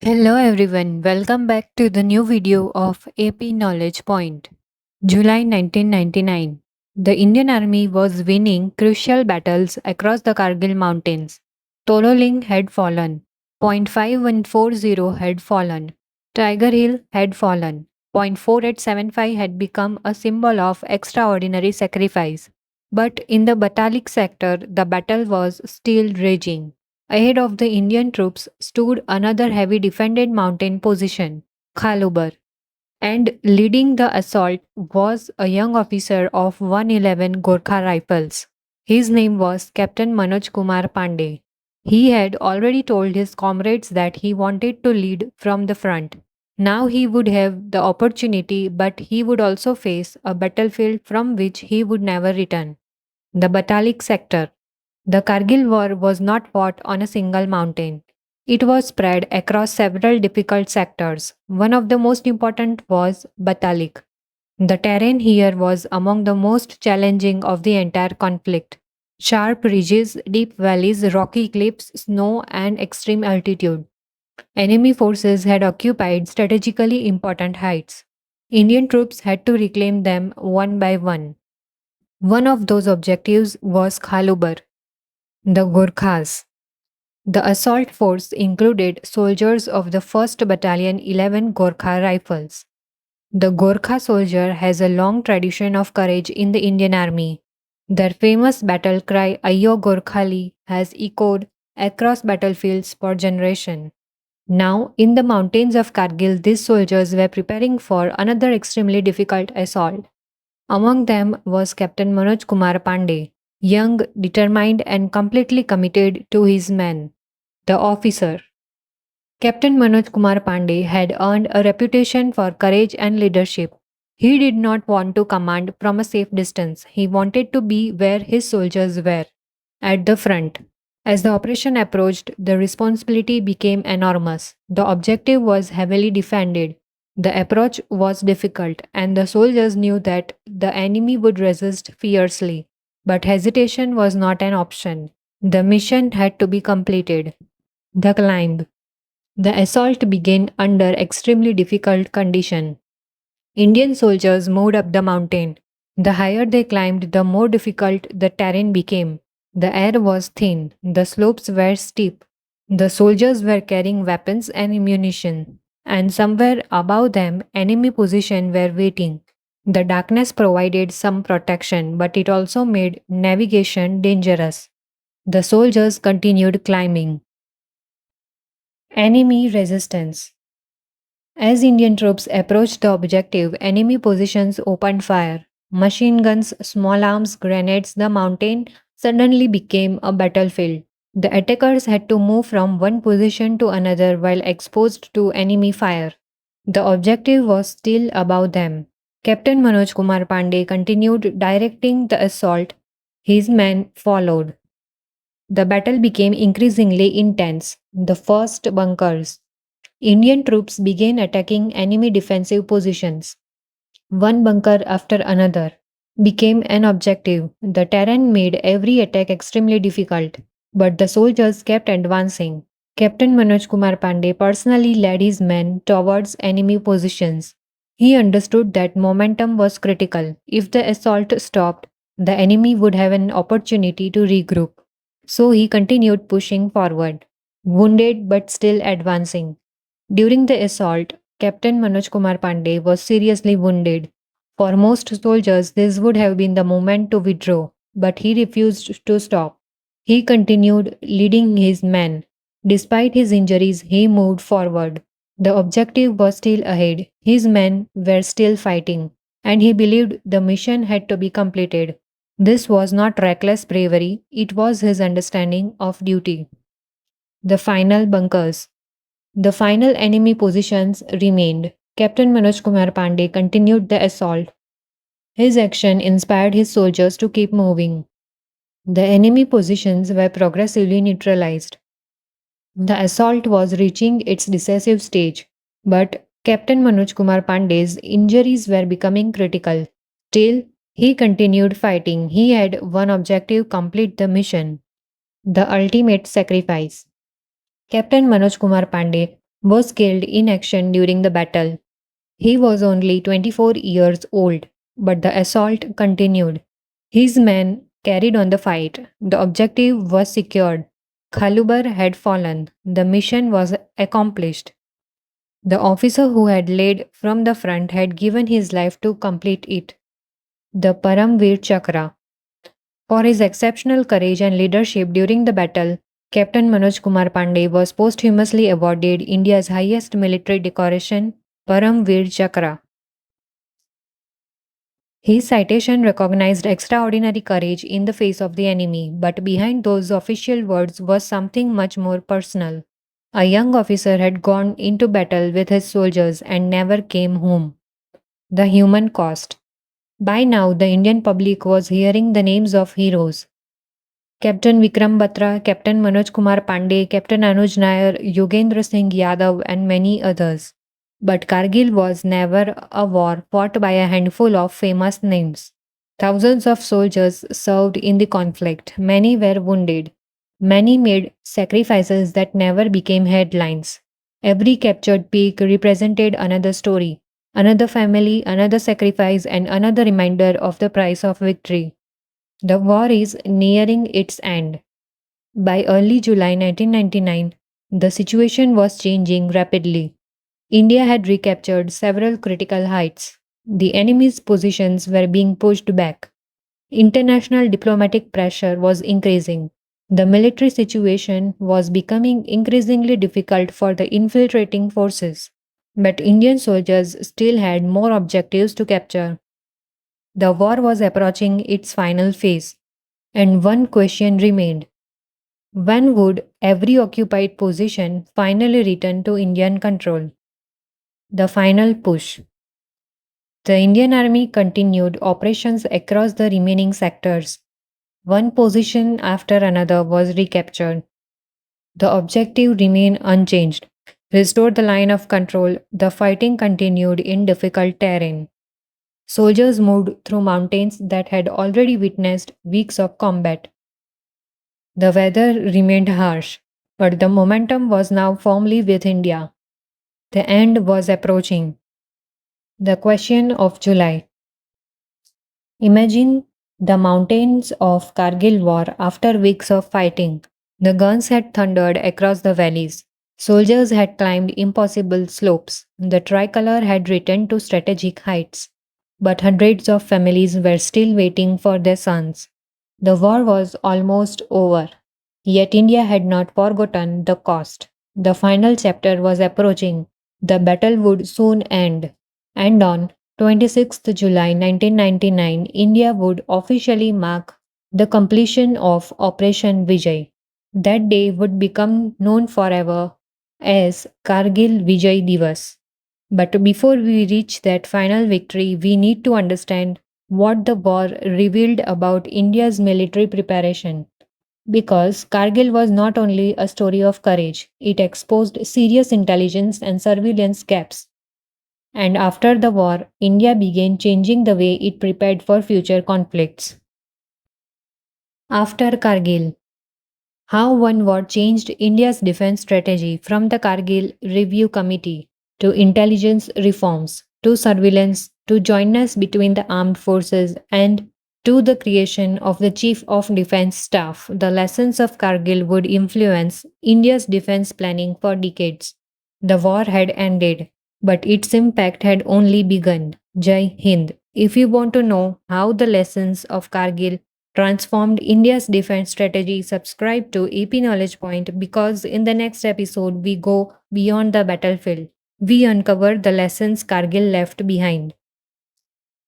Hello everyone, welcome back to the new video of AP Knowledge Point. July 1999. The Indian Army was winning crucial battles across the Kargil mountains. Tololing had fallen. Point 5140 had fallen. Tiger Hill had fallen. Point 4875 had become a symbol of extraordinary sacrifice. But in the Batalik sector, the battle was still raging. Ahead of the Indian troops stood another heavy defended mountain position, Khalubar, and leading the assault was a young officer of 111 Gorkha Rifles. His name was Captain Manoj Kumar Pandey. He had already told his comrades that he wanted to lead from the front. Now he would have the opportunity, but he would also face a battlefield from which he would never return. The Batalik sector. The Kargil War was not fought on a single mountain. It was spread across several difficult sectors. One of the most important was Batalik. The terrain here was among the most challenging of the entire conflict. Sharp ridges, deep valleys, rocky cliffs, snow, and extreme altitude. Enemy forces had occupied strategically important heights. Indian troops had to reclaim them one by one. One of those objectives was Khalubar, the Gorkhas. The assault force included soldiers of the 1st Battalion 11 Gorkha Rifles. The Gorkha soldier has a long tradition of courage in the Indian Army. Their famous battle cry Ayo Gorkhali has echoed across battlefields for generations. Now, in the mountains of Kargil, these soldiers were preparing for another extremely difficult assault. Among them was Captain Manoj Kumar Pandey, young, determined, and completely committed to his men. The officer. Captain Manoj Kumar Pandey had earned a reputation for courage and leadership. He did not want to command from a safe distance. He wanted to be where his soldiers were, at the front. As the operation approached, the responsibility became enormous. The objective was heavily defended. The approach was difficult, and the soldiers knew that the enemy would resist fiercely. But hesitation was not an option. The mission had to be completed. The climb. The assault began under extremely difficult conditions. Indian soldiers moved up the mountain. The higher they climbed, the more difficult the terrain became. The air was thin, the slopes were steep. The soldiers were carrying weapons and ammunition, and somewhere above them, enemy positions were waiting. The darkness provided some protection, but it also made navigation dangerous. The soldiers continued climbing. Enemy resistance. As Indian troops approached the objective, enemy positions opened fire. Machine guns, small arms, grenades, the mountain suddenly became a battlefield. The attackers had to move from one position to another while exposed to enemy fire. The objective was still above them. Captain Manoj Kumar Pandey continued directing the assault. His men followed. The battle became increasingly intense. The first bunkers. Indian troops began attacking enemy defensive positions. One bunker after another became an objective. The terrain made every attack extremely difficult, but the soldiers kept advancing. Captain Manoj Kumar Pandey personally led his men towards enemy positions. He understood that momentum was critical. If the assault stopped, the enemy would have an opportunity to regroup. So he continued pushing forward, wounded but still advancing. During the assault, Captain Manoj Kumar Pandey was seriously wounded. For most soldiers, this would have been the moment to withdraw, but he refused to stop. He continued leading his men. Despite his injuries, he moved forward. The objective was still ahead. His men were still fighting, and he believed the mission had to be completed. This was not reckless bravery, it was his understanding of duty. The final bunkers. The final enemy positions remained. Captain Manoj Kumar Pandey continued the assault. His action inspired his soldiers to keep moving. The enemy positions were progressively neutralized. The assault was reaching its decisive stage, but Captain Manoj Kumar Pandey's injuries were becoming critical. Still, he continued fighting. He had one objective: complete the mission. The ultimate sacrifice. Captain Manoj Kumar Pandey was killed in action during the battle. He was only 24 years old, but the assault continued. His men carried on the fight. The objective was secured. Khalubar had fallen. The mission was accomplished. The officer who had led from the front had given his life to complete it. The Paramveer Chakra. For his exceptional courage and leadership during the battle, Captain Manoj Kumar Pandey was posthumously awarded India's highest military decoration, Paramveer Chakra. His citation recognized extraordinary courage in the face of the enemy, but behind those official words was something much more personal. A young officer had gone into battle with his soldiers and never came home. The human cost. By now, the Indian public was hearing the names of heroes. Captain Vikram Batra, Captain Manoj Kumar Pandey, Captain Anuj Nair, Yogendra Singh Yadav, and many others. But Kargil was never a war fought by a handful of famous names. Thousands of soldiers served in the conflict. Many were wounded. Many made sacrifices that never became headlines. Every captured peak represented another story, another family, another sacrifice, and another reminder of the price of victory. The war is nearing its end. By early July 1999, the situation was changing rapidly. India had recaptured several critical heights. The enemy's positions were being pushed back. International diplomatic pressure was increasing. The military situation was becoming increasingly difficult for the infiltrating forces. But Indian soldiers still had more objectives to capture. The war was approaching its final phase, and one question remained: when would every occupied position finally return to Indian control? The final push. The Indian Army continued operations across the remaining sectors. One position after another was recaptured. The objective remained unchanged: restore the line of control. The fighting continued in difficult terrain. Soldiers moved through mountains that had already witnessed weeks of combat. The weather remained harsh, but the momentum was now firmly with India. The end was approaching. The question of July. Imagine the mountains of Kargil War after weeks of fighting. The guns had thundered across the valleys. Soldiers had climbed impossible slopes. The tricolor had returned to strategic heights. But hundreds of families were still waiting for their sons. The war was almost over. Yet India had not forgotten the cost. The final chapter was approaching. The battle would soon end. And on 26th July 1999, India would officially mark the completion of Operation Vijay. That day would become known forever as Kargil Vijay Divas. But before we reach that final victory, we need to understand what the war revealed about India's military preparation. Because Kargil was not only a story of courage, it exposed serious intelligence and surveillance gaps. And after the war, India began changing the way it prepared for future conflicts. After Kargil, how one war changed India's defense strategy from the Kargil Review Committee to intelligence reforms to surveillance to jointness between the armed forces and to the creation of the Chief of Defense Staff. The lessons of Kargil would influence India's defense planning for decades. The war had ended, but its impact had only begun. Jai Hind. If you want to know how the lessons of Kargil transformed India's defense strategy, subscribe to AP Knowledge Point because in the next episode we go beyond the battlefield. We uncover the lessons Kargil left behind.